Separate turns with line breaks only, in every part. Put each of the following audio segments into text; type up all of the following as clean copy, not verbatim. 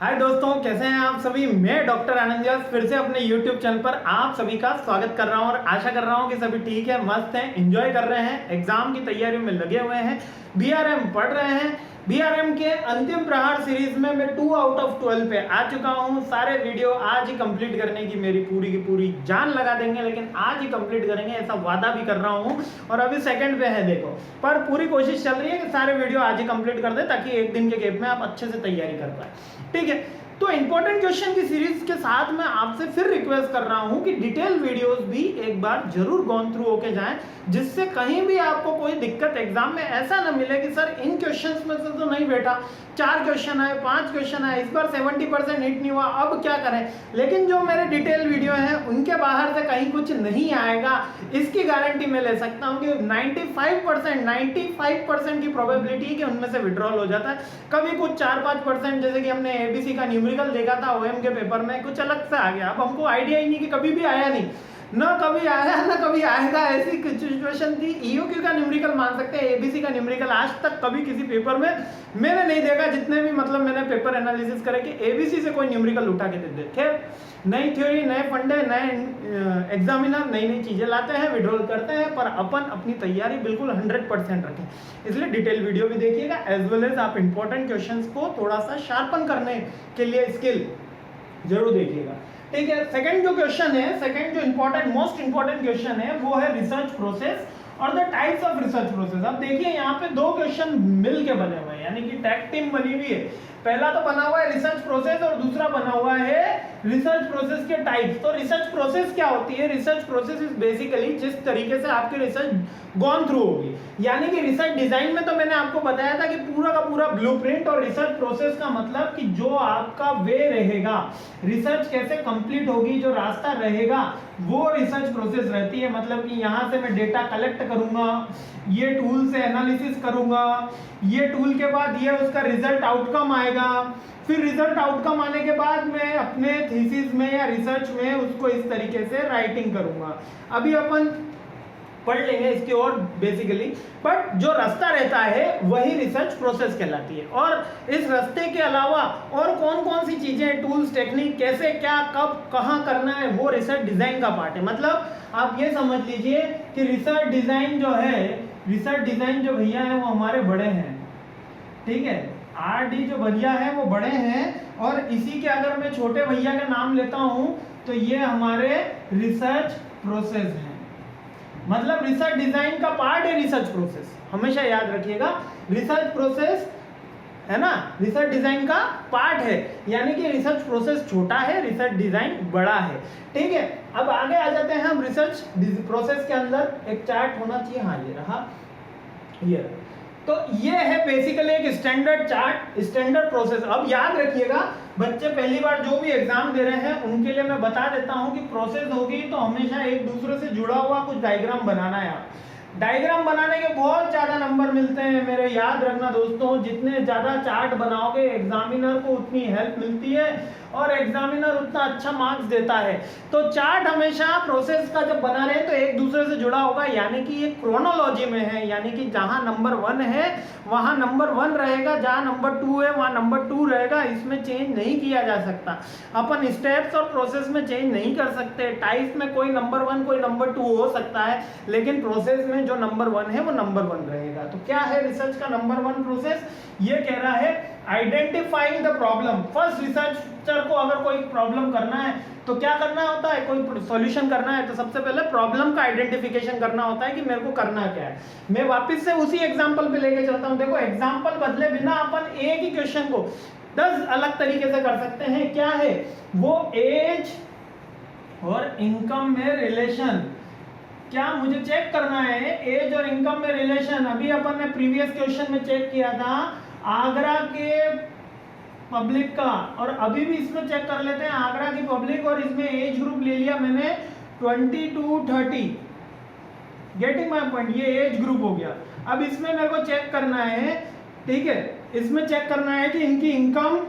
हाय दोस्तों, कैसे हैं आप सभी। मैं डॉक्टर आनंद व्यास फिर से अपने YouTube चैनल पर आप सभी का स्वागत कर रहा हूं और आशा कर रहा हूं कि सभी ठीक है, मस्त हैं, एंजॉय कर रहे हैं, एग्जाम की तैयारियों में लगे हुए हैं, बीआरएम पढ़ रहे हैं। बीआरएम के अंतिम प्रहार सीरीज में मैं 2 आउट ऑफ 12 पे आ चुका हूं। सारे वीडियो आज ही कंप्लीट करने की मेरी पूरी की पूरी जान लगा देंगे, लेकिन आज ही कंप्लीट करेंगे ऐसा वादा भी कर रहा हूं। और अभी सेकंड पे है देखो, पर पूरी कोशिश चल रही है कि सारे वीडियो आज ही कंप्लीट कर दे ताकि एक दिन के गैप में आप अच्छे से तैयारी कर पाए। ठीक है, तो इंपॉर्टेंट क्वेश्चन की सीरीज के साथ मैं आपसे फिर रिक्वेस्ट कर रहा हूं कि डिटेल वीडियोस भी एक बार जरूर गॉन थ्रू होके जाएं, जिससे कहीं भी आपको कोई दिक्कत एग्जाम में ऐसा ना मिले कि सर इन क्वेश्चंस में से तो नहीं बेटा, 4 क्वेश्चन आए, 5 क्वेश्चन आए, इस बार 70% हिट नहीं हुआ, अब क्या करें। लेकिन जो मेरे डिटेल वीडियो हैं उनके बाहर से कहीं कुछ नहीं आएगा, इसकी गारंटी मैं ले सकता हूं कि 95% की प्रोबेबिलिटी कि उनमें से विड्रॉल हो जाता है। कभी कुछ 4-5%, जैसे कि हमने एबीसी का न्यूमेरिकल देखा था ओएम के पेपर में, कुछ अलग से आ गया। अब हमको आइडिया ही नहीं कि कभी भी आया नहीं, ना कभी आया ना कभी आएगा, ऐसी सिचुएशन थी। ईओक्यू का न्यूमेरिकल मान सकते हैं, एबीसी का न्यूमेरिकल आज तक कभी किसी पेपर में मैंने नहीं देखा, जितने भी मतलब मैंने पेपर एनालिसिस करे कि एबीसी से कोई न्यूमेरिकल उठा के दे दे। खैर, नई थ्योरी, नए फंडे, नए एग्जामिनर नई नई चीजें लाते हैं, विड्रॉल करते हैं, पर अपन अपनी तैयारी बिल्कुल 100% रखें। इसलिए डिटेल वीडियो भी देखिएगा, एज वेल एज आप इंपॉर्टेंट क्वेश्चंस को थोड़ा सा शार्पन करने के लिए स्किल जरूर देखिएगा। ठीक है, सेकंड जो क्वेश्चन है, सेकंड जो इंपॉर्टेंट मोस्ट इंपॉर्टेंट क्वेश्चन है वो है रिसर्च प्रोसेस और the types of research process. अब देखिए यहाँ पे 2 क्वेश्चन मिल के बने हुए हैं, यानी कि टैग टीम बनी हुई है। पहला तो बना हुआ है रिसर्च प्रोसेस और दूसरा बना हुआ है रिसर्च प्रोसेस के टाइप्स। तो रिसर्च प्रोसेस क्या होती है? रिसर्च प्रोसेस इज बेसिकली जिस तरीके से आपकी रिसर्च गॉन थ्रू होगी, यानी कि रिसर्च डिजाइन में तो मैंने आपको बताया था कि पूरा का पूरा ब्लूप्रिंट, और रिसर्च प्रोसेस का मतलब कि जो आपका वे रहेगा, रिसर्च कैसे कंप्लीट होगी, जो रास्ता रहेगा वो रिसर्च प्रोसेस रहती है। मतलब कि यहाँ से मैं डेटा कलेक्ट करूंगा, ये टूल से एनालिसिस करूंगा, ये टूल के बाद ये उसका रिजल्ट आउटकम आएगा, फिर रिजल्ट आउटकम आने के बाद मैं अपने थीसिस में या रिसर्च में उसको इस तरीके से राइटिंग करूंगा। अभी अपन पढ़ लेंगे इसकी और बेसिकली, बट जो रास्ता रहता है वही रिसर्च प्रोसेस कहलाती है। और इस रास्ते के अलावा और कौन कौन सी चीजें, टूल्स, टेक्निक, कैसे, क्या, कब, कहाँ करना है, वो रिसर्च डिजाइन का पार्ट है। मतलब आप ये समझ लीजिए कि रिसर्च डिजाइन जो है, रिसर्च डिजाइन जो भैया है वो हमारे बड़े हैं। ठीक है, आरडी जो भैया है वो बड़े हैं, और इसी के अगर मैं छोटे भैया का नाम लेता हूं तो ये हमारे रिसर्च प्रोसेस हैं। मतलब रिसर्च डिजाइन का पार्ट है रिसर्च प्रोसेस, हमेशा याद रखिएगा। रिसर्च प्रोसेस है ना, रिसर्च डिजाइन का पार्ट है, यानी कि रिसर्च प्रोसेस छोटा है, रिसर्च डिजाइन बड़ा है। ठीक है, अब आगे आ जाते हैं हम रिसर्च प्रोसेस के अंदर। एक चार्ट होना चाहिए, हाँ ये रहा, ये तो ये है बेसिकली एक स्टैंडर्ड चार्ट, स्टैंडर्ड प्रोसेस। अब याद रखिएगा, बच्चे पहली बार जो भी एग्जाम दे रहे हैं उनके लिए मैं बता देता हूं कि प्रोसेस होगी तो हमेशा एक दूसरे से जुड़ा हुआ कुछ डायग्राम बनाना है। डायग्राम बनाने के बहुत ज्यादा नंबर मिलते हैं मेरे, याद रखना दोस्तों। जितने ज्यादा चार्ट बनाओगे एग्जामिनर को उतनी हेल्प मिलती है और एग्जामिनर उतना अच्छा मार्क्स देता है। तो चार्ट हमेशा प्रोसेस का जब बना रहे हैं तो एक दूसरे से जुड़ा होगा, यानी कि ये क्रोनोलॉजी में है, यानी कि जहां नंबर 1 है वहां नंबर 1 रहेगा, जहां नंबर 2 है वहां नंबर 2 रहेगा। इसमें चेंज नहीं किया जा सकता। अपन स्टेप्स और प्रोसेस में चेंज नहीं कर सकते। टाइप्स में कोई नंबर 1 कोई नंबर 2 हो सकता है, लेकिन प्रोसेस में जो नंबर 1 है वो नंबर 1 रहेगा। तो क्या है रिसर्च का नंबर 1 प्रोसेस? ये कह रहा है identifying the problem. First researcher को अगर कोई प्रॉब्लम करना है तो क्या करना होता है, कोई सॉल्यूशन करना है तो सबसे पहले प्रॉब्लम का आइडेंटिफिकेशन करना होता है कि मेरे को करना क्या है। मैं वापस से उसी एग्जांपल पे लेके चलता हूं। देखो, एग्जांपल बदले बिना अपन एक ही क्वेश्चन को 10 अलग तरीके से कर सकते हैं। क्या है वो? एज और इनकम में रिलेशन। क्या मुझे चेक करना है एज और इनकम में रिलेशन? अभी अपन ने प्रीवियस क्वेश्चन में चेक किया था आगरा के पब्लिक का, और अभी भी इसमें चेक कर लेते हैं आगरा की पब्लिक, और इसमें एज ग्रुप ले लिया मैंने 20 to 30। गेटिंग माय पॉइंट, ये एज ग्रुप हो गया। अब इसमें मेरे को चेक करना है, ठीक है, इसमें चेक करना है कि इनकी इनकम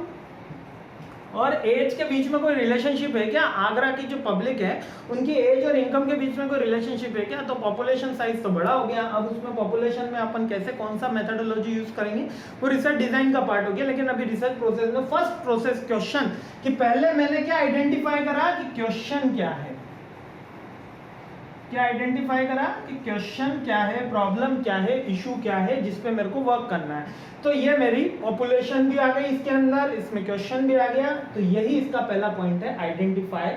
और एज के बीच में कोई रिलेशनशिप है क्या? आगरा की जो पब्लिक है उनकी एज और इनकम के बीच में कोई रिलेशनशिप है क्या? तो पॉपुलेशन साइज तो बड़ा हो गया, अब उसमें पॉपुलेशन में अपन कैसे कौन सा मेथोडोलॉजी यूज करेंगे वो रिसर्च डिजाइन का पार्ट हो गया। लेकिन अभी रिसर्च प्रोसेस में फर्स्ट प्रोसेस क्वेश्चन, कि पहले मैंने क्या आइडेंटिफाई करा कि क्वेश्चन क्या है, क्या आइडेंटिफाई करा कि क्वेश्चन क्या है, प्रॉब्लम क्या है, इशू क्या है जिसपे मेरे को वर्क करना है। तो ये मेरी पॉपुलेशन भी आ गई इसके अंदर, इसमें क्वेश्चन भी आ गया, तो यही इसका पहला पॉइंट है, identify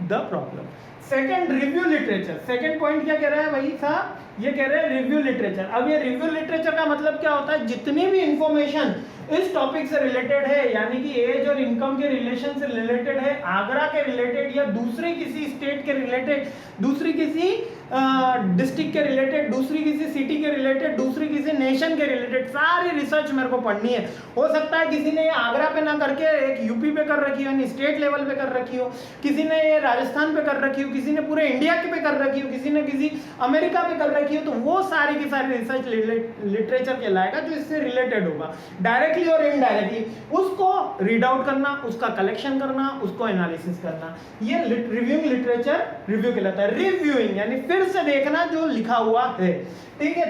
the problem. Second, review literature. Second point क्या कह रहा है भाई साहब? ये कह रहे हैं रिव्यू लिटरेचर। अब ये रिव्यू लिटरेचर का मतलब क्या होता है? जितनी भी इंफॉर्मेशन इस टॉपिक से रिलेटेड है, यानी कि एज और इनकम के रिलेशन से रिलेटेड है, आगरा के रिलेटेड या दूसरे किसी स्टेट के रिलेटेड, दूसरी किसी डिस्ट्रिक्ट के रिलेटेड, दूसरी किसी सिटी के रिलेटेड, दूसरी किसी नेशन के रिलेटेड, सारी रिसर्च मेरे को पढ़नी है। हो सकता है किसी ने ये आगरा पे ना करके एक यूपी पे कर रखी हो, यानी स्टेट लेवल पे कर रखी हो, किसी ने ये राजस्थान पे कर रखी हो, किसी ने पूरे इंडिया के पे कर रखी हो, किसी ने किसी अमेरिका पे कर रखी हो, तो वो सारी की सारी रिसर्च लिटरेचर कहलाएगा जो इससे रिलेटेड होगा, डायरेक्टली और इनडायरेक्टली। उसको रीड आउट करना, उसका कलेक्शन करना, उसको एनालिसिस करना, ये रिव्यूइंग लिटरेचर रिव्यू कहलाता है। रिव्यूइंग यानी फिर से देखना जो लिखा हुआ है, ठीक है।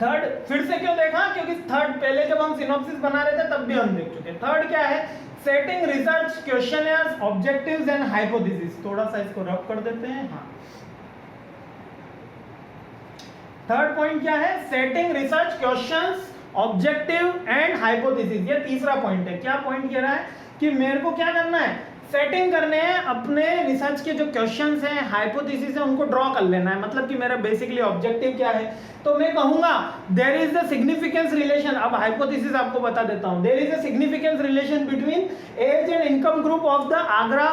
थर्ड फिर से क्यों देखा? क्योंकि थर्ड पहले जब हम सिनॉप्सिस बना रहे थे तब भी हम देख चुके। थर्ड क्या है? Setting research questioners, objectives and hypothesis. थोड़ा सा इसको रब कर देते हैं। हाँ, थर्ड पॉइंट क्या है? Setting research questions, objective and hypothesis. ये तीसरा पॉइंट है। क्या पॉइंट कह रहा है कि मेरे को क्या करना है? सेटिंग करने हैं अपने रिसर्च के जो क्वेश्चंस हैं, हाइपोथेसिस है, उनको ड्रॉ कर लेना है। मतलब कि मेरा बेसिकली ऑब्जेक्टिव क्या है, तो मैं कहूंगा there is a significance relation. अब हाइपोथेसिस आपको बता देता हूं। There is a significance relation between age and income group of the Agra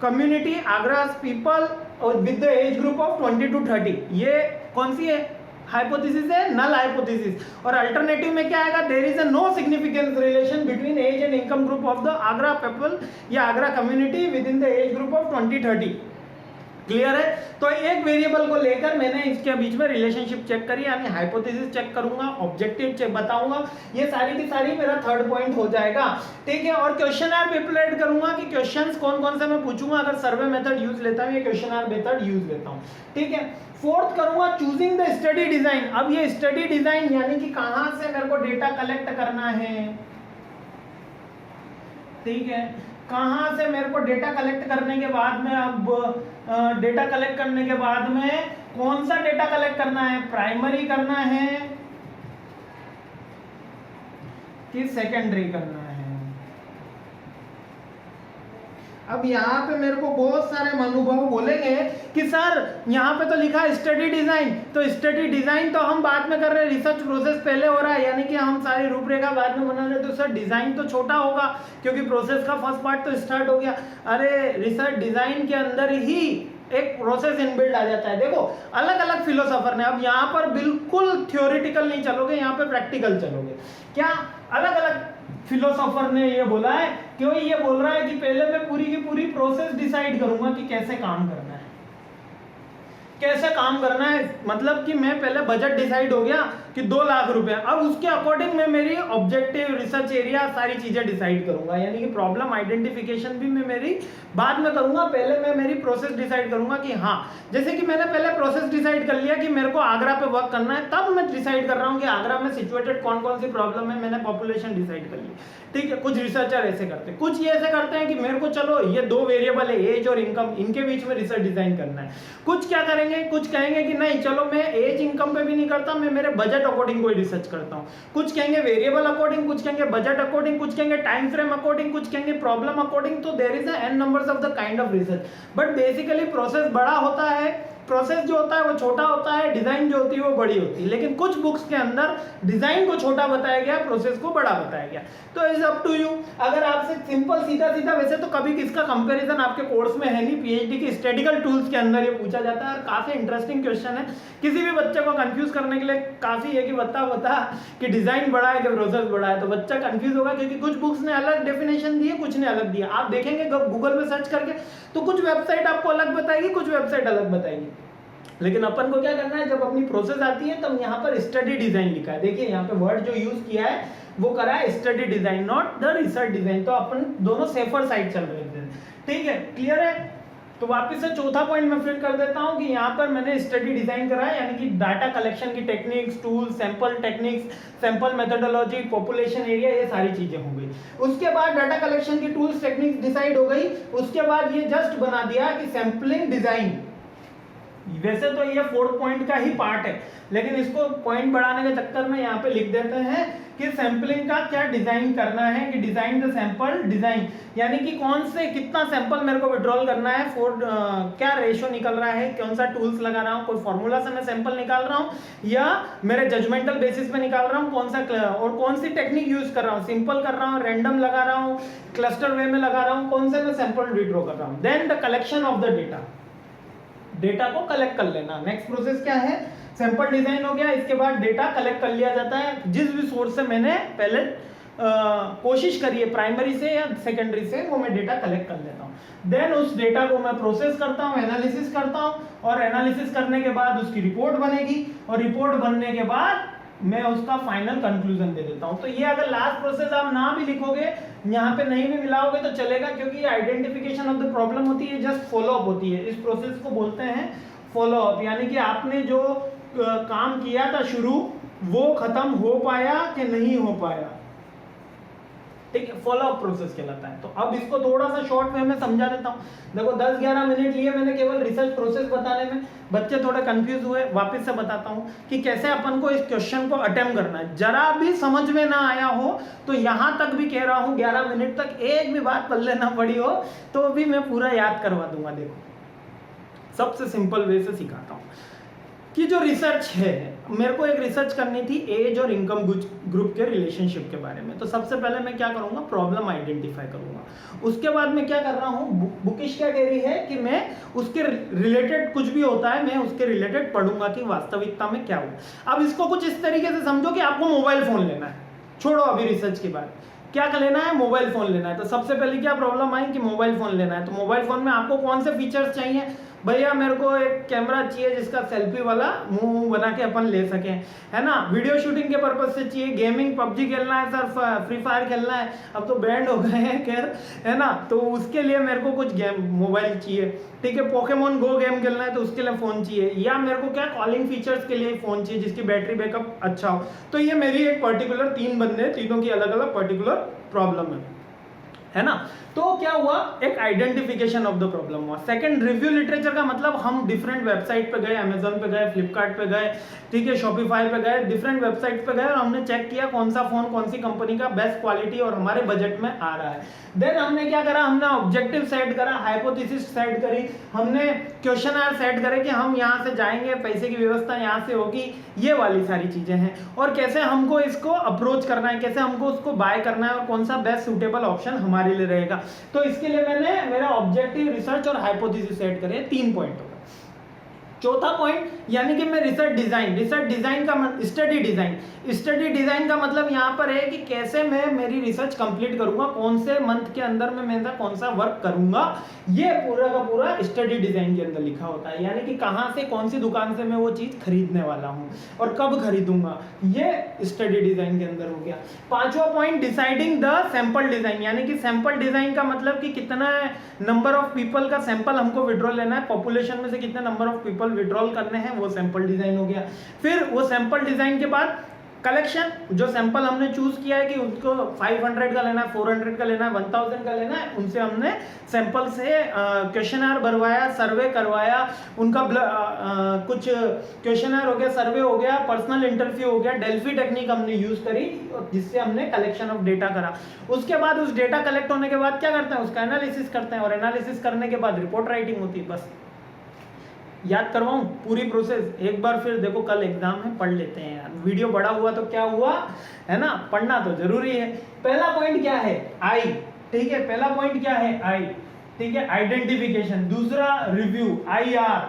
community, Agra people with the age group of 20 to 30। ये कौन सी है? हाइपोथेसिस है, नल हाइपोथेसिस। और अल्टरनेटिव में क्या आएगा? There is a no significance relation between age and income group of the Agra people या Agra community with in the age group of 20-30। Clear है? तो एक वेरिएबल को लेकर मैंने इसके बीच में रिलेशनशिप चेक करी, यानी हाइपोथेसिस चेक करूंगा, ऑब्जेक्टिव चेक बताऊंगा, ये सारी की सारी मेरा थर्ड पॉइंट हो जाएगा, ठीक है। और क्वेश्चनर प्रिपेयर करूंगा कि क्वेश्चंस कौन कौन से मैं पूछूंगा। अगर सर्वे मेथड यूज लेता हूं या क्वेश्चनर मेथड यूज लेता हूं, ठीक है। फोर्थ करूंगा चूजिंग द स्टडी डिजाइन। अब ये स्टडी डिजाइन यानी कि कहां से मेरे को डेटा कलेक्ट करना है, ठीक है। कहां से मेरे को डेटा कलेक्ट करने के बाद में, अब डेटा कलेक्ट करने के बाद में कौन सा डेटा कलेक्ट करना है? प्राइमरी करना है कि सेकेंडरी करना है? अब यहाँ पे मेरे को बहुत सारे अनुभव बोलेंगे कि सर यहाँ पे तो लिखा है स्टडी डिजाइन, तो स्टडी डिजाइन तो हम बाद में कर रहे हैं, रिसर्च प्रोसेस पहले हो रहा है, यानी कि हम सारी रूपरेखा बाद में बना रहे हैं, तो सर डिजाइन तो छोटा होगा क्योंकि प्रोसेस का फर्स्ट पार्ट तो स्टार्ट हो गया। अरे रिसर्च डिजाइन के अंदर ही एक प्रोसेस इनबिल्ड आ जाता है। देखो अलग अलग फिलोसोफर ने, अब यहाँ पर बिल्कुल थ्योरेटिकल नहीं चलोगे, यहाँ पे प्रैक्टिकल चलोगे। क्या अलग अलग फिलोसोफर ने ये बोला है? क्यों ये बोल रहा है कि पहले मैं पूरी की पूरी प्रोसेस डिसाइड करूंगा कि कैसे काम करना है, कैसे काम करना है। मतलब कि मैं पहले बजट डिसाइड हो गया कि 2 लाख रुपए, अब उसके अकॉर्डिंग मैं मेरी ऑब्जेक्टिव, रिसर्च एरिया, सारी चीजें डिसाइड करूंगा। यानी कि प्रॉब्लम आइडेंटिफिकेशन भी मैं मेरी बाद में करूंगा, पहले मैं मेरी प्रोसेस डिसाइड करूंगा कि हाँ, जैसे कि मैंने पहले प्रोसेस डिसाइड कर लिया कि मेरे को आगरा पे वर्क करना है, तब मैं डिसाइड कर रहा हूँ कि आगरा में सिचुएटेड कौन कौन सी प्रॉब्लम है, मैंने पॉपुलेशन डिसाइड कर ली, ठीक है। कुछ रिसर्चर ऐसे करते हैं, कुछ ये ऐसे करते हैं कि मेरे को चलो ये 2 वेरिएबल है, एज और इनकम, इनके बीच में रिसर्च डिजाइन करना है। कुछ क्या करेंगे, कुछ कहेंगे कि नहीं चलो मैं एज इनकम पे भी नहीं करता, मैं मेरे बजट अकॉर्डिंग कोई रिसर्च करता हूँ। कुछ कहेंगे वेरिएबल अकॉर्डिंग, कुछ कहेंगे बजट अकॉर्डिंग, कुछ कहेंगे टाइम फ्रेम अकॉर्डिंग, कुछ कहेंगे प्रॉब्लम अकॉर्डिंग। तो there is an numbers of the kind of research, but basically process बड़ा होता है, प्रोसेस जो होता है वो छोटा होता है, डिजाइन जो होती है वो बड़ी होती है। लेकिन कुछ बुक्स के अंदर डिजाइन को छोटा बताया गया, प्रोसेस को बड़ा बताया गया। तो इज अप टू यू। अगर आपसे सिंपल सीधा सीधा, वैसे तो कभी किसका कंपैरिजन आपके कोर्स में है नहीं, पीएचडी के स्टैटिकल टूल्स के अंदर ये पूछा जाता है और काफी इंटरेस्टिंग क्वेश्चन है। किसी भी बच्चे को कंफ्यूज करने के लिए काफी है कि बता कि डिजाइन बड़ा है कि प्रोसेस बड़ा है, तो बच्चा कंफ्यूज होगा क्योंकि कुछ बुक्स ने अलग डेफिनेशन दी है, कुछ ने अलग दिया। आप देखेंगे गूगल में सर्च करके तो कुछ वेबसाइट आपको अलग बताएगी, कुछ वेबसाइट अलग बताएगी। लेकिन अपन को क्या करना है, जब अपनी प्रोसेस आती है तब यहाँ पर स्टडी डिजाइन लिखा है। देखिए यहाँ पे वर्ड जो यूज किया है वो करा है study design, not the research design. तो अपन दोनों सेफर साइड चल रहे थे, ठीक है, क्लियर है। तो वापस से चौथा पॉइंट मैं फिर कर देता हूं कि यहाँ पर मैंने स्टडी डिजाइन करा है, यानी कि डाटा कलेक्शन की techniques, tools, sample techniques, sample methodology, population area, ये सारी चीजें हो गई। उसके बाद डाटा कलेक्शन की टूल्स टेक्निक्स डिसाइड हो गई। उसके बाद ये जस्ट बना दिया कि सैंपलिंग डिजाइन, वैसे तो ये 4th पॉइंट का ही पार्ट है, लेकिन इसको पॉइंट बढ़ाने के चक्कर में यहाँ पे लिख देते हैं कि सैंपलिंग का क्या डिजाइन करना है, कि डिजाइन द सैंपल डिजाइन, यानी कि कौन से कितना सैंपल मेरे को विड्रॉल करना है, क्या रेशियो निकल रहा है, कौन सा टूल्स लगा रहा हूँ, कोई फॉर्मूला से मैं सैंपल निकाल रहा हूँ या मेरे जजमेंटल बेसिस पे निकाल रहा हूँ, कौन सा और कौन सी टेक्निक यूज कर रहा हूँ, सिंपल कर रहा हूँ, रैंडम लगा रहा हूँ, क्लस्टर वे में लगा रहा हूँ, कौन से मैं सैंपल विड्रॉ कर रहा हूँ। Then the collection of the data, data को कलेक्ट कर लेना। नेक्स्ट प्रोसेस क्या है, सैंपल डिजाइन हो गया, इसके बाद डेटा कलेक्ट कर लिया जाता है जिस भी सोर्स से मैंने पहले कोशिश करी है, प्राइमरी से या सेकेंडरी से, वो मैं डेटा कलेक्ट कर लेता हूँ। देन उस डेटा को मैं प्रोसेस करता हूँ, एनालिसिस करता हूँ, और एनालिसिस करने के बाद उसकी रिपोर्ट बनेगी, और रिपोर्ट बनने के बाद मैं उसका फाइनल कंक्लूजन दे देता हूँ। तो ये अगर लास्ट प्रोसेस आप ना भी लिखोगे, यहाँ पे नहीं भी मिलाओगे तो चलेगा, क्योंकि आइडेंटिफिकेशन ऑफ द प्रॉब्लम होती है, जस्ट फॉलो अप होती है। इस प्रोसेस को बोलते हैं फॉलो अप, यानी कि आपने जो काम किया था शुरू, वो खत्म हो पाया कि नहीं हो पाया, ठीक है, फॉलो अप प्रोसेस कहलाता है। तो अब इसको थोड़ा सा शॉर्ट वे में समझा देता हूँ। देखो 10-11 मिनट लिए मैंने केवल रिसर्च प्रोसेस बताने में, बच्चे थोड़े कंफ्यूज हुए, वापस से बताता हूँ कि कैसे अपन को इस क्वेश्चन को अटेम्प्ट करना है। जरा भी समझ में ना आया हो तो यहाँ तक भी कह रहा हूँ, 11 मिनट तक एक भी बात पढ़ लेना पड़ी हो तो भी मैं पूरा याद करवा दूंगा। देखो सबसे सिंपल वे से सिखाता हूँ कि जो रिसर्च है, मेरे को एक रिसर्च करनी थी एज और इनकम ग्रुप के रिलेशनशिप के बारे में। तो सबसे पहले मैं क्या करूंगा, प्रॉब्लम आइडेंटिफाई करूंगा। उसके बाद मैं क्या कर रहा हूँ, बुकिश क्या कह रही है कि मैं उसके रिलेटेड कुछ भी होता है, मैं उसके रिलेटेड पढ़ूंगा कि वास्तविकता में क्या हुआ। अब इसको कुछ इस तरीके से समझो कि आपको मोबाइल फोन लेना है, छोड़ो अभी रिसर्च की बात, क्या लेना है, मोबाइल फोन लेना है। तो सबसे पहले क्या प्रॉब्लम आई कि मोबाइल फोन लेना है। तो मोबाइल फोन में आपको कौन से फीचर्स चाहिए, भैया मेरे को एक कैमरा चाहिए जिसका सेल्फी वाला मुंह बना के अपन ले सकें, है ना, वीडियो शूटिंग के पर्पज से चाहिए, गेमिंग पबजी खेलना है सर, फ्री फायर खेलना है, अब तो बैंड हो गए हैं खैर, है ना, तो उसके लिए मेरे को कुछ गेम मोबाइल चाहिए, ठीक है, पोकेमोन गो गेम खेलना है तो उसके लिए फोन चाहिए, या मेरे को क्या कॉलिंग फीचर्स के लिए फोन चाहिए जिसकी बैटरी बैकअप अच्छा हो। तो ये मेरी एक पर्टिकुलर 3 बंदे, तीनों की अलग अलग पर्टिकुलर प्रॉब्लम है ना। तो क्या हुआ, एक आइडेंटिफिकेशन ऑफ द प्रॉब्लम हुआ। सेकंड, रिव्यू लिटरेचर का मतलब हम डिफरेंट वेबसाइट पे गए, अमेजोन पे गए, फ्लिपकार्ट पे गए, ठीक है, शॉपिफाई पे गए, डिफरेंट वेबसाइट पे गए और हमने चेक किया कौन सा फोन कौन सी कंपनी का बेस्ट क्वालिटी और हमारे बजट में आ रहा है। देन हमने क्या करा, हमने ऑब्जेक्टिव सेट करा, हाइपोथेसिस सेट करी, हमने क्वेश्चनर सेट करे कि हम यहाँ से जाएंगे, पैसे की व्यवस्था यहाँ से होगी, ये वाली सारी चीजें हैं, और कैसे हमको इसको अप्रोच करना है, कैसे हमको उसको बाय करना है और कौन सा बेस्ट सूटेबल ऑप्शन हमारे लिए रहेगा। तो इसके लिए मैंने मेरा ऑब्जेक्टिव, रिसर्च और हाइपोथेसिस सेट करे, 3 पॉइंट हो गए। चौथा पॉइंट यानी कि मैं रिसर्च डिजाइन का स्टडी डिजाइन का मतलब यहाँ पर है कि कैसे मैं मेरी रिसर्च कंप्लीट करूंगा, कौन से मंथ के अंदर में मैं कौन सा वर्क करूंगा, ये पूरा का पूरा स्टडी डिजाइन के अंदर लिखा होता है। यानी कि कहाँ से कौन सी दुकान से मैं वो चीज खरीदने वाला हूँ और कब खरीदूंगा, ये स्टडी डिजाइन के अंदर हो गया। 5वां point, deciding the sample design, यानी कि सैंपल डिजाइन का मतलब कि कितना नंबर ऑफ पीपल का सैंपल हमको विड्रॉल लेना है, पॉपुलेशन में से कितने नंबर ऑफ पीपल विड्रॉल करने हैं, वो सैंपल डिजाइन हो गया। फिर वो सैंपल डिजाइन के बाद कलेक्शन, जो सैंपल हमने चूज किया है कि उनको 500 का लेना है, 400 का लेना है, 1000 का लेना है, उनसे हमने सैंपल से क्वेश्चनर भरवाया, सर्वे करवाया, उनका कुछ क्वेश्चनर हो गया, सर्वे हो गया, पर्सनल इंटरव्यू हो गया, डेल्फी टेक्निक हमने यूज करी जिससे हमने कलेक्शन ऑफ डेटा करा। उसके बाद उस डेटा कलेक्ट होने के बाद क्या करते हैं, उसका एनालिसिस करते हैं, और एनालिसिस करने के बाद रिपोर्ट राइटिंग होती है। बस याद करवाऊं पूरी प्रोसेस एक बार, फिर देखो कल एग्जाम है, पढ़ लेते हैं यार, वीडियो बड़ा हुआ तो क्या हुआ, है ना, पढ़ना तो जरूरी है। पहला पॉइंट क्या है, आई, ठीक है, पहला पॉइंट क्या है, आई, ठीक है, आइडेंटिफिकेशन। दूसरा रिव्यू, IR,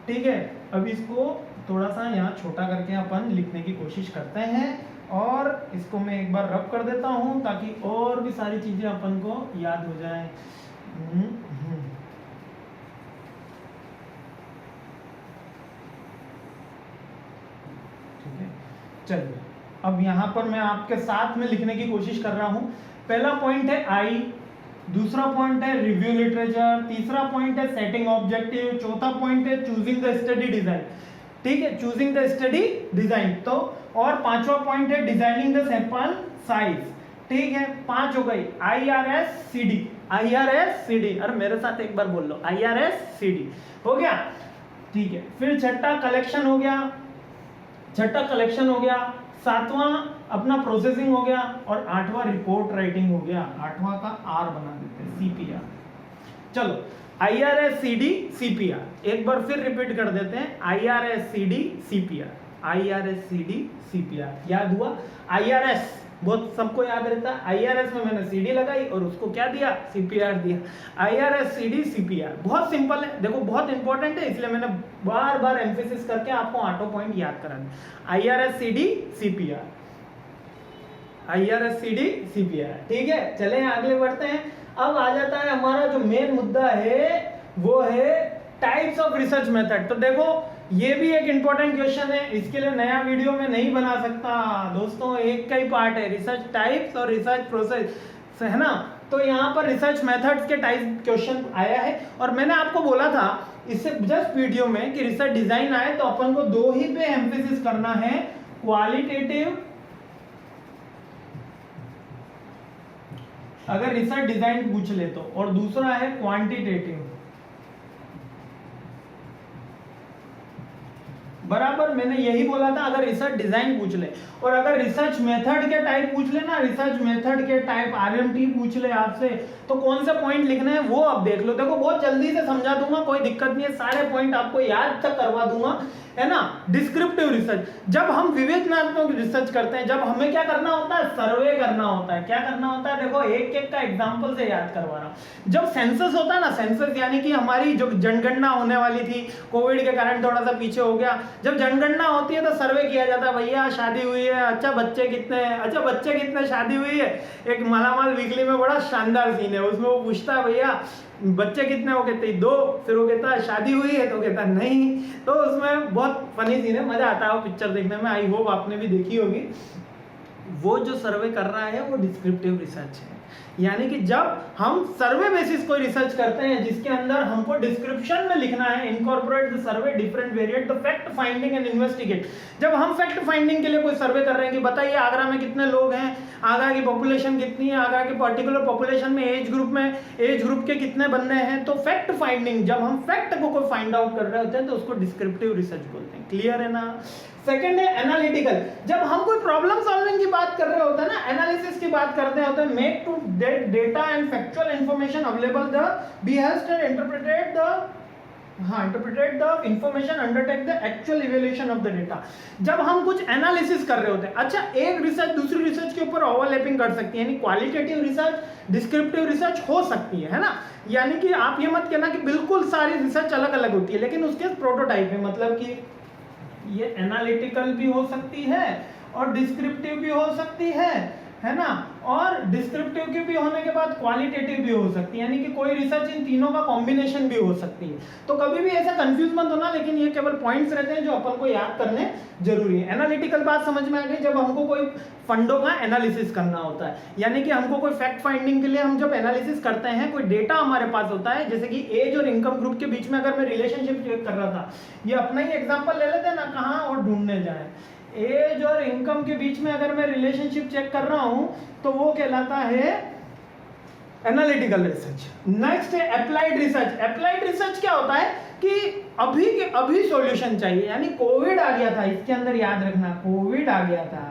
ठीक है। अब इसको थोड़ा सा यहाँ छोटा करके अपन लिखने की कोशिश करते हैं, और इसको मैं एक बार रब कर देता हूँ ताकि और भी सारी चीजें अपन को याद हो जाए। चलिए, अब यहाँ पर मैं आपके साथ में लिखने की कोशिश कर रहा हूँ। पहला पॉइंट है आई, दूसरा पॉइंट है रिव्यू लिटरेचर, तीसरा पॉइंट है सेटिंग ऑब्जेक्टिव, चौथा पॉइंट है चूजिंग द स्टडी डिजाइन। ठीक है, चूजिंग द स्टडी डिजाइन। तो और पांचवा पॉइंट है डिजाइनिंग द सैंपल साइज। ठीक है, 5 हो गई। IRS-CD, IRS-CD, अरे मेरे साथ एक बार बोल लो, IRS-CD हो गया। ठीक है, फिर छठा कलेक्शन हो गया, सातवां अपना प्रोसेसिंग हो गया, और आठवां रिपोर्ट राइटिंग हो गया। आठवां का R बना देते हैं, CPR। चलो, IRS-CD CPR एक बार फिर रिपीट कर देते हैं, IRS-CD CPR, IRS-CD CPR। याद हुआ? IRS बहुत सबको याद रहता है, IRS में मैंने CD लगाई और उसको क्या दिया, CPR दिया। IRS-CD CPR बहुत सिंपल है, देखो बहुत इंपॉर्टेंट है, इसलिए मैंने बार बार एम्फेसिस करके आपको 8 पॉइंट याद करा दिया। IRS-CD CPR, IRS-CD CPR। ठीक है, चले आगे बढ़ते हैं। अब आ जाता है हमारा जो मेन मुद्दा है, वो है टाइप्स ऑफ रिसर्च मेथड। तो देखो ये भी एक इंपॉर्टेंट क्वेश्चन है, इसके लिए नया वीडियो में नहीं बना सकता दोस्तों, एक का ही पार्ट है, रिसर्च टाइप्स और रिसर्च प्रोसेस, है ना। तो यहाँ पर रिसर्च मेथड्स के टाइप क्वेश्चन आया है, और मैंने आपको बोला था इससे जस्ट वीडियो में कि रिसर्च डिजाइन आए तो अपन को 2 ही पे एम्फेसिस करना है, क्वालिटेटिव अगर रिसर्च डिजाइन पूछ ले तो, और दूसरा है क्वांटिटेटिव। बराबर, मैंने यही बोला था अगर रिसर्च डिजाइन पूछ ले, और अगर रिसर्च मेथड के टाइप पूछ ले ना, रिसर्च मेथड के टाइप RMT पूछ ले आपसे, तो कौन से पॉइंट लिखने हैं वो अब देख लो। देखो बहुत जल्दी से समझा दूंगा, कोई दिक्कत नहीं है, सारे पॉइंट आपको याद तक करवा दूंगा, है ना। डिस्क्रिप्टिव रिसर्च, जब हम विवेचनात्मक रिसर्च करते हैं, जब हमें क्या करना होता है, सर्वे करना होता है। क्या करना होता है, देखो एक एक का एग्जांपल से याद करवा रहा हूं। जब सेंसस होता है ना, सेंसस यानी कि हमारी जो जनगणना होने वाली थी, कोविड के कारण थोड़ा सा पीछे हो गया, जब जनगणना होती है तो सर्वे किया जाता है, भैया शादी हुई है, अच्छा बच्चे कितने हैं, अच्छा बच्चे कितने, शादी हुई है। एक मालामाल वीकली में बड़ा शानदार सीन है, उसमें वो पूछता है भैया बच्चे कितने, हो कहते 2, फिर वो कहता है शादी हुई है, तो कहता नहीं। तो उसमें बहुत फनी सीन है, मजा आता है वो पिक्चर देखने में, आई होप आपने भी देखी होगी। वो जो सर्वे कर रहा है वो डिस्क्रिप्टिव रिसर्च है, यानी कि जब हम सर्वे बेसिस कोई रिसर्च करते हैं जिसके अंदर हमको डिस्क्रिप्शन में लिखना है, incorporate the survey different variant the fact finding and investigate. जब हम फैक्ट फाइंडिंग के लिए कोई सर्वे कर रहे हैं कि बताइए आगरा में कितने लोग हैं, आगरा की पॉपुलेशन कितनी है, आगरा की पर्टिकुलर पॉपुलेशन में एज ग्रुप के कितने बंदे हैं, तो फैक्ट फाइंडिंग, जब हम फैक्ट को कोई फाइंड आउट कर रहे होते हैं तो उसको डिस्क्रिप्टिव रिसर्च बोलते हैं। क्लियर है ना। सेकंड है एनालिटिकल, जब हम कोई प्रॉब्लम सॉल्विंग की बात कर रहे होते हैं ना, एनालिसिस की बात करते होते हैं, make to data and factual information available the be helped and interpreted the information, undertake the actual evaluation of the data. जब हम कुछ एनालिसिस कर रहे होते हैं, अच्छा एक रिसर्च दूसरी रिसर्च के ऊपर ओवरलैपिंग कर सकती है, यानी क्वालिटेटिव रिसर्च डिस्क्रिप्टिव रिसर्च हो सकती है ना। यानी कि आप ये मत कहना कि बिल्कुल सारी रिसर्च अलग अलग होती है, लेकिन उसके प्रोटोटाइप है, मतलब कि ये एनालिटिकल भी हो सकती है और डिस्क्रिप्टिव भी हो सकती है ना, और डिस्क्रिप्टिव के भी होने के बाद क्वालिटेटिव भी हो सकती है, यानी कि कोई रिसर्च इन तीनों का कॉम्बिनेशन भी हो सकती है। तो कभी भी ऐसा कंफ्यूज मत होना, लेकिन ये केवल पॉइंट्स रहते हैं जो अपन को याद करने जरूरी है। एनालिटिकल बात समझ में आ गई, जब हमको कोई फंडों का एनालिसिस करना होता है, यानी कि हमको कोई फैक्ट फाइंडिंग के लिए हम जब एनालिसिस करते हैं, कोई डेटा हमारे पास होता है, जैसे कि एज और इनकम ग्रुप के बीच में अगर मैं रिलेशनशिप चेक कर रहा था, ये अपना ही एग्जांपल ले लेते हैं ना, कहाँ और ढूंढने जाए, एज और इनकम के बीच में अगर मैं रिलेशनशिप चेक कर रहा हूं तो वो कहलाता है एनालिटिकल रिसर्च। नेक्स्ट है अप्लाइड रिसर्च। अप्लाइड रिसर्च क्या होता है कि अभी के अभी सॉल्यूशन चाहिए, यानी कोविड आ गया था, इसके अंदर याद रखना कोविड आ गया था,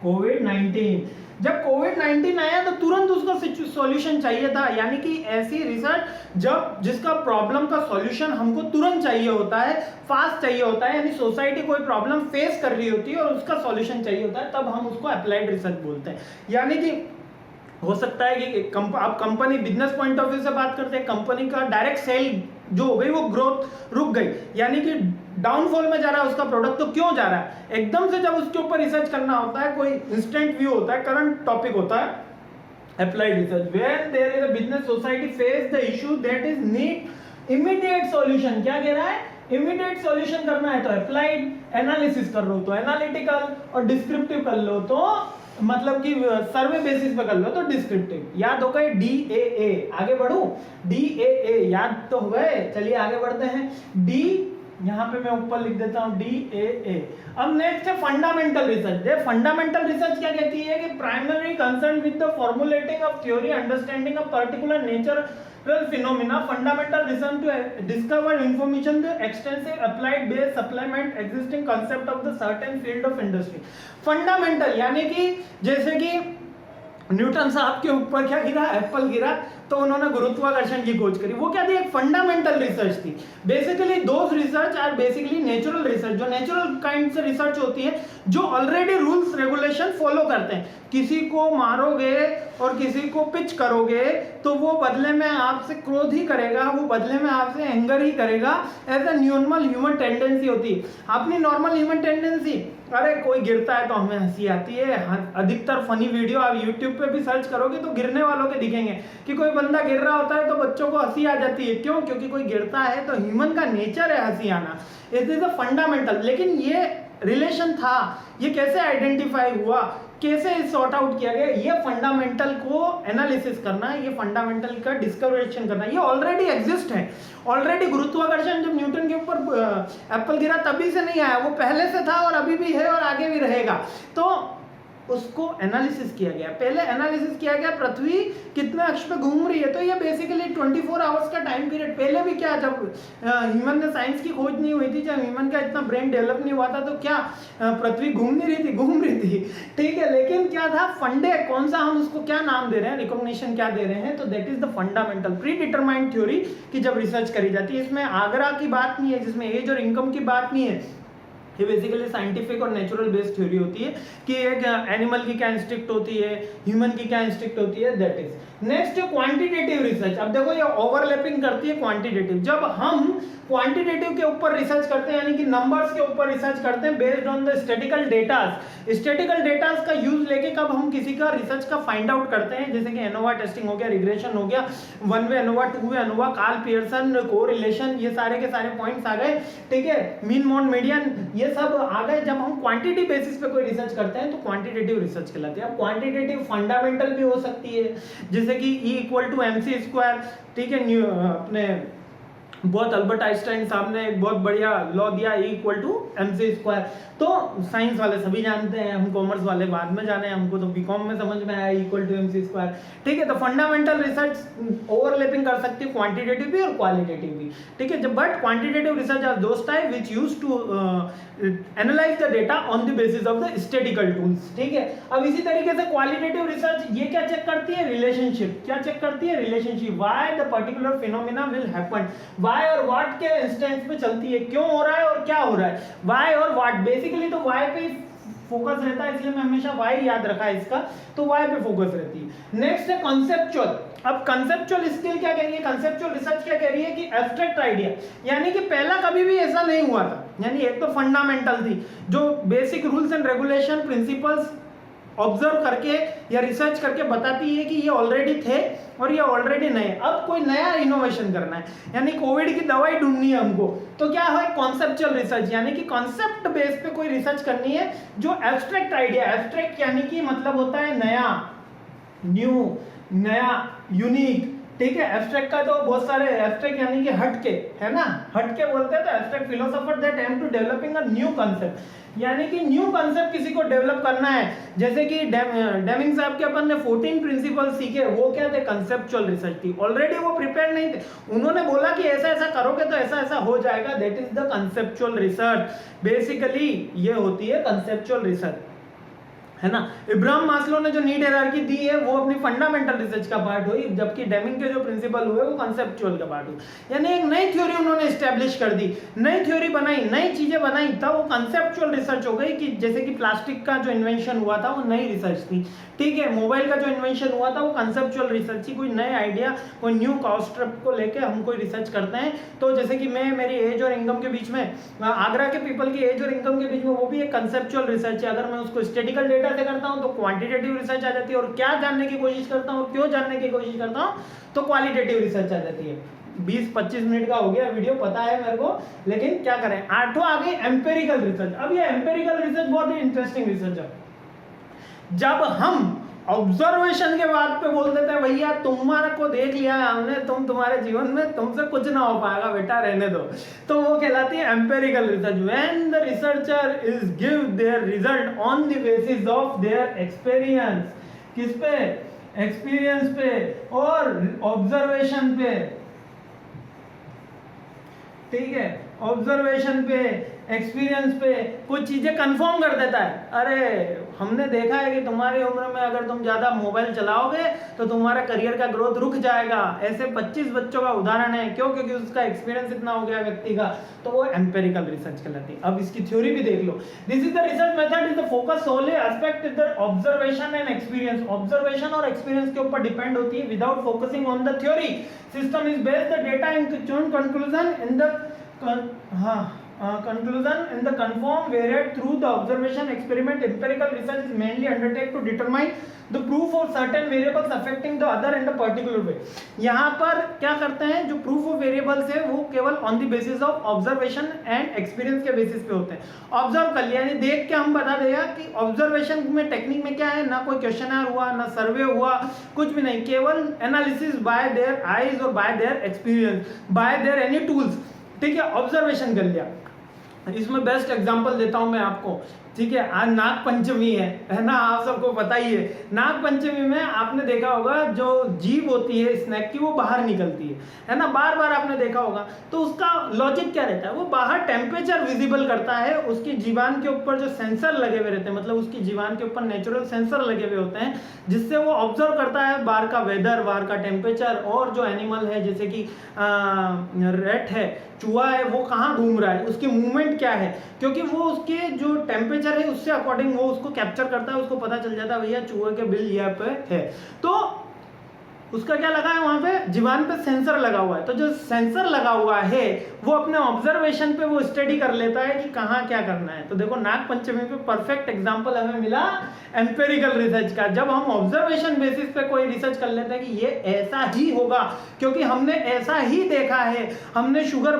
कोविड-19। जब कोविड-19 आया तो तुरंत उसका सॉल्यूशन चाहिए था, यानी कि ऐसी रिसर्च जब जिसका प्रॉब्लम का सॉल्यूशन हमको तुरंत चाहिए होता है, फास्ट चाहिए होता है, यानी सोसाइटी कोई प्रॉब्लम फेस कर रही होती है और उसका सॉल्यूशन चाहिए होता है, तब हम उसको अप्लाइड रिसर्च बोलते हैं। यानी कि हो सकता है कि आप company business point of view से बात करते हैं, कंपनी का डायरेक्ट सेल जो हो गई वो ग्रोथ रुक गई, यानी कि डाउनफॉल में जा रहा है उसका प्रोडक्ट, तो क्यों जा रहा है, एकदम से जब उसके ऊपर रिसर्च करना होता है, कोई इंस्टेंट व्यू होता है, करंट टॉपिक होता है, applied research. When there is a business society face the issue that is need immediate solution, क्या कह रहा है, इमीडिएट सॉल्यूशन करना है तो अप्लाइड। एनालिसिस कर लो तो एनालिटिकल, और डिस्क्रिप्टिव कर लो तो मतलब कि सर्वे बेसिस पे कर लो तो डिस्क्रिप्टिव। याद हो गए DAA, आगे बढ़ू, DAA याद तो हो गए। चलिए आगे बढ़ते हैं। डी, यहाँ पे मैं ऊपर लिख देता हूँ DAA। अब नेक्स्ट है फंडामेंटल रिसर्च। फंडामेंटल रिसर्च क्या कहती है कि primary concern with the formulating of theory, understanding of particular nature phenomena, fundamental reason to discover information, the extensive applied base supplement existing concept of the certain field of industry। Fundamental यानी कि जैसे कि Newton साहब के ऊपर क्या गिरा, Apple गिरा, तो उन्होंने गुरुत्वाकर्षण की खोज करी। वो क्या थी, एक फंडामेंटल रिसर्च थी। Basically those research are basically natural research, जो नेचुरल काइंड से रिसर्च होती है, जो ऑलरेडी रूल्स रेगुलेशन फॉलो करते हैं। किसी को मारोगे और किसी को पिच करोगे तो वो बदले में आपसे क्रोध ही करेगा, वो बदले में आपसे एंगर ही करेगा। As a normal human tendency होती है। अपनी नॉर्मल ह्यूमन टेंडेंसी, अरे कोई गिरता है तो हमें हंसी आती है। अधिकतर फनी वीडियो आप यूट्यूब पे भी सर्च करोगे तो गिरने वालों के दिखेंगे कि कोई बंदा गिर रहा होता है तो बच्चों को हंसी आ जाती है। क्यों? क्योंकि कोई गिरता है तो ह्यूमन का नेचर है हंसी आना। It is a fundamental. लेकिन ये रिलेशन था, ये कैसे आइडेंटिफाई हुआ, कैसे सॉर्ट आउट किया गया, ये फंडामेंटल को एनालिसिस करना है, ये फंडामेंटल का डिस्कवरेशन करना है। ये ऑलरेडी एग्जिस्ट है। ऑलरेडी गुरुत्वाकर्षण जब न्यूटन के ऊपर एप्पल गिरा तभी से नहीं आया, वो पहले से था और अभी भी है और आगे भी रहेगा। तो उसको एनालिसिस किया गया। पहले एनालिसिस किया गया पृथ्वी कितने अक्ष पे घूम रही है, तो ये बेसिकली 24 आवर्स का टाइम पीरियड। पहले भी क्या, जब ह्यूमन ने साइंस की खोज नहीं हुई थी, जब ह्यूमन का इतना ब्रेन डेवलप नहीं हुआ था, तो क्या पृथ्वी घूम रही थी, ठीक है। लेकिन क्या था, फंडे कौन सा, हम उसको क्या नाम दे रहे हैं, रिकॉग्निशन क्या दे रहे हैं, तो that is the fundamental pre determined theory की जब रिसर्च करी जाती है। इसमें आगरा की बात नहीं है, जिसमें एज और इनकम की बात नहीं है। ये बेसिकली साइंटिफिक और नेचुरल बेस्ड थ्योरी होती है कि एक एनिमल की क्या इंस्टिंक्ट होती है, ह्यूमन की क्या इंस्टिंक्ट होती है, that is. Next quantitative research. अब देखो ये ओवरलैपिंग करती है क्वांटिटेटिव। जब हम क्वांटिटेटिव के ऊपर रिसर्च करते हैं, यानी कि नंबर्स के ऊपर रिसर्च करते हैं based on the statistical datas. Statistical datas का यूज लेके कब हम किसी का रिसर्च का फाइंड आउट करते हैं, जैसे कि एनोवा टेस्टिंग हो गया, रिग्रेशन हो गया, one way ANOVA, two way ANOVA, Karl Pearson, correlation, ये सारे के सारे पॉइंट्स आ गए, ठीक है, मीन मोड मीडियन, ये सब आ गए। जब हम क्वांटिटी बेसिस पे कोई रिसर्च करते हैं तो क्वांटिटेटिव रिसर्च कहलाती है। अब क्वांटिटेटिव फंडामेंटल भी हो सकती है, जैसे कि E=mc², ठीक है। अपने बहुत अल्बर्ट आइंस्टाइन साहब ने एक बहुत बढ़िया लॉ दिया, E=mc²। तो साइंस वाले सभी जानते हैं, हम कॉमर्स वाले बाद में जाने, हमको तो बीकॉम में समझ में आया E=mc², ठीक है। तो फंडामेंटल रिसर्च ओवरलैपिंग कर सकती है क्वांटिटेटिव भी और क्वालिटेटिव भी, ठीक है। But quantitative research are those type which used to analyse the data on the basis of the statistical tools, ठीक है। अब इसी तरीके से क्वालिटेटिव रिसर्च ये क्या चेक करती है, रिलेशनशिप। क्या चेक करती है, relationship. Why the particular phenomena will happen, why और व्हाट के इंस्टेंस पे चलती है, क्यों हो रहा है और क्या हो रहा है, व्हाई और व्हाट। बेसिकली तो व्हाई पे फोकस रहता है, इसलिए मैं हमेशा व्हाई याद रखा है इसका, तो व्हाई पे फोकस रहती है। नेक्स्ट है कंसेप्चुअल। अब कंसेप्चुअल स्किल क्या कह रही है, कंसेप्चुअल रिसर्च क्या कह रही है कि एब्स्ट्रैक्ट आइडिया, यानी कि पहला कभी भी ऐसा नहीं हुआ था। यानी एक तो फंडामेंटल थी जो basic rules and regulation principles observe करके या रिसर्च करके बताती है कि ये ऑलरेडी थे और ये ऑलरेडी नए। अब कोई नया इनोवेशन करना है, यानी कोविड की दवाई ढूंढनी है हमको, तो क्या है, कॉन्सेप्चुअल रिसर्च, यानी कि कॉन्सेप्ट बेस पे कोई रिसर्च करनी है जो एब्स्ट्रैक्ट आइडिया। एब्स्ट्रैक्ट यानी कि मतलब होता है नया, न्यू, नया, यूनिक, ठीक है। एब्स्ट्रैक्ट का तो बहुत सारे, एब्स्ट्रैक्ट यानी कि हटके, है ना, हटके बोलते हैं। तो abstract philosopher that aim to developing a new concept, यानी कि न्यू कांसेप्ट किसी को डेवलप करना है। जैसे कि डेमिंग साहब के अपन ने 14 प्रिंसिपल सीखे, वो क्या थे, कंसेप्चुअल रिसर्च थी। ऑलरेडी वो प्रिपेयर नहीं थे, उन्होंने बोला कि ऐसा ऐसा करोगे तो ऐसा ऐसा हो जाएगा, that is the conceptual research. Basically ये होती है कंसेप्चुअल रिसर्च, है ना। इब्राहिम मास्लो ने जो नीड हायरार्की दी है वो अपनी फंडामेंटल रिसर्च का पार्ट हुई, जबकि डेमिंग के जो प्रिंसिपल हुए वो कंसेप्चुअल का पार्ट हुए। यानी एक नई थ्योरी उन्होंने एस्टेब्लिश कर दी, नई थ्योरी बनाई, नई चीजें बनाई, तब वो कंसेप्चुअल रिसर्च हो गई। कि जैसे कि प्लास्टिक का जो इन्वेंशन हुआ था वो नई रिसर्च थी, ठीक है। मोबाइल का जो इन्वेंशन हुआ था वो कंसेप्चुअल रिसर्च थी, कोई नए आइडिया, कोई न्यू कॉन्सेप्ट को लेके हम कोई रिसर्च करते हैं। तो जैसे कि मैं, मेरी एज और इनकम के बीच में, आगरा के पीपल की एज और इनकम के बीच में, वो भी एक कंसेप्चुअल रिसर्च है। अगर मैं उसको स्टैटिकल डेटा से करता हूं तो क्वांटिटेटिव रिसर्च आ जाती है, और क्या जानने की कोशिश करता हूं, क्यों जानने की कोशिश करता हूं, तो क्वालिटेटिव रिसर्च आ जाती है। 20-25 मिनट का हो गया वीडियो, पता है मेरे को, लेकिन क्या करें। 8वां आ गई एम्पेरिकल रिसर्च। अब ये एम्पेरिकल रिसर्च बहुत ही इंटरेस्टिंग रिसर्च है। जब हम ऑब्जर्वेशन के बाद पे बोल देते हैं भैया तुम्हारे को देख लिया है हमने, तुम्हारे जीवन में तुमसे कुछ ना हो पाएगा बेटा, रहने दो, तो वो कहलाती है empirical research. When the researcher is give their result on the basis of their experience, किस पे, एक्सपीरियंस पे और ऑब्जर्वेशन पे, ठीक है, ऑब्जर्वेशन पे, एक्सपीरियंस पे कुछ चीजें कंफर्म कर देता है। अरे हमने देखा है कि तुम्हारी उम्र में अगर तुम ज्यादा मोबाइल चलाओगे तो तुम्हारा करियर का ग्रोथ रुक जाएगा। ऐसे 25 बच्चों का उदाहरण है, क्यों, क्योंकि उसका एक्सपीरियंस इतना हो गया व्यक्ति का, तो वो एम्पेरिकल रिसर्च कहलाती है। अब इसकी थ्योरी भी देख लो। This is the research method is the focus solely aspect is the observation and experience. Observation और एक्सपीरियंस के ऊपर डिपेंड होती है without focusing on the theory. System is based the data in conclusion in the conclusion in the conform varied through the observation experiment. Empirical research is mainly undertaken to determine the proof of certain variables affecting the other in a particular way. यहाँ पर क्या करते हैं, जो proof of variables है वो केवल on the basis of observation and experience के basis पे होते हैं। ऑब्जर्व कर लिया, यानी देख के हम बता देगा कि ऑब्जर्वेशन में टेक्निक में क्या है, ना कोई क्वेश्चनर हुआ, ना सर्वे हुआ, कुछ भी नहीं, केवल एनालिसिस बाय देयर आईज और bye their experience, bye there any tools, ठीक है, ऑब्जर्वेशन कर लिया। इसमें बेस्ट एग्जांपल देता हूं मैं आपको, ठीक है। आज नाग पंचमी है ना, आप सबको पता ही है। नाग पंचमी में आपने देखा होगा जो जीभ होती है स्नेक की वो बाहर निकलती है ना, बार बार आपने देखा होगा। तो उसका लॉजिक क्या रहता है, वो बाहर टेम्परेचर विजिबल करता है, उसकी जीवान के ऊपर जो सेंसर लगे हुए रहते हैं, मतलब उसकी जीवान के ऊपर नेचुरल सेंसर लगे हुए होते हैं, जिससे वो ऑब्जर्व करता है बाहर का वेदर, बाहर का टेम्परेचर, और जो एनिमल है जैसे कि रेट है, चूहा है, वो कहाँ घूम रहा है, उसकी मूवमेंट क्या है, क्योंकि वो उसके जो टेम्परेचर है उससे अकॉर्डिंग वो उसको कैप्चर करता है, उसको पता चल जाता है भैया चूहे के बिल यहाँ पे है। तो उसका क्या लगा है, वहां पे जीवान पे सेंसर लगा हुआ है। तो जो सेंसर लगा हुआ है वो अपने ऑब्जर्वेशन पे वो स्टडी कर लेता है कि कहाँ क्या करना है। तो देखो नाग पंचमी पे परफेक्ट एग्जांपल हमें मिला एम्पेरिकल रिसर्च का। जब हम ऑब्जर्वेशन बेसिस पे कोई रिसर्च कर लेते हैं कि ये ऐसा ही होगा, क्योंकि हमने ऐसा ही देखा है, हमने शुगर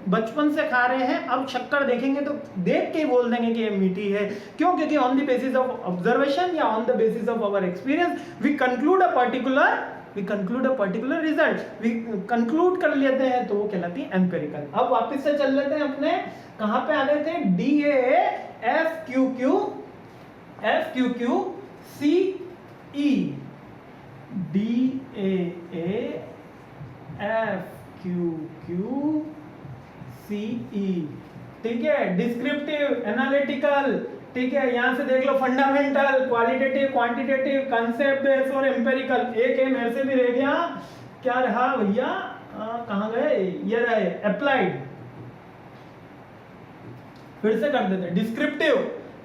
बचपन से खा रहे हैं, अब शक्कर देखेंगे तो देख के ही बोल देंगे कि ये मीठी है, क्यों, क्योंकि on the basis of observation या on the basis of our experience we conclude a particular result, we conclude कर लेते हैं, तो वो कहलाती है एम्पेरिकल। अब वापस से चल लेते हैं अपने, कहां पे आ गए थे, DAA FQQ CE, DAA FQQ CE, ठीक है, डिस्क्रिप्टिव, एनालिटिकल, ठीक है, यहां से देख लो fundamental, qualitative, quantitative, concept based और एम्पेरिकल। एक है मेरे से भी रह गया, क्या रहा भैया, कहां गए, ये रहे अप्लाइड। फिर से कर देते हैं, descriptive,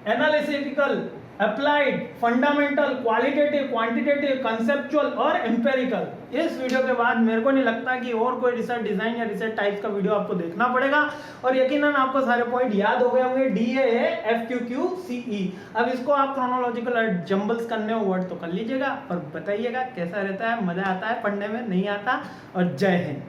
analytical, applied, fundamental, qualitative, quantitative, conceptual और एम्पेरिकल। इस वीडियो के बाद मेरे को नहीं लगता कि और कोई रिसर्च डिजाइन या रिसर्च टाइप्स का वीडियो आपको देखना पड़ेगा, और यकीनन आपको सारे पॉइंट याद हो गए होंगे, DAA FQQ CE। अब इसको आप क्रोनोलॉजिकल जंबल्स करने हो वर्ड तो कर लीजिएगा और बताइएगा कैसा रहता है, मजा आता है पढ़ने में, नहीं आता। और जय हिंद।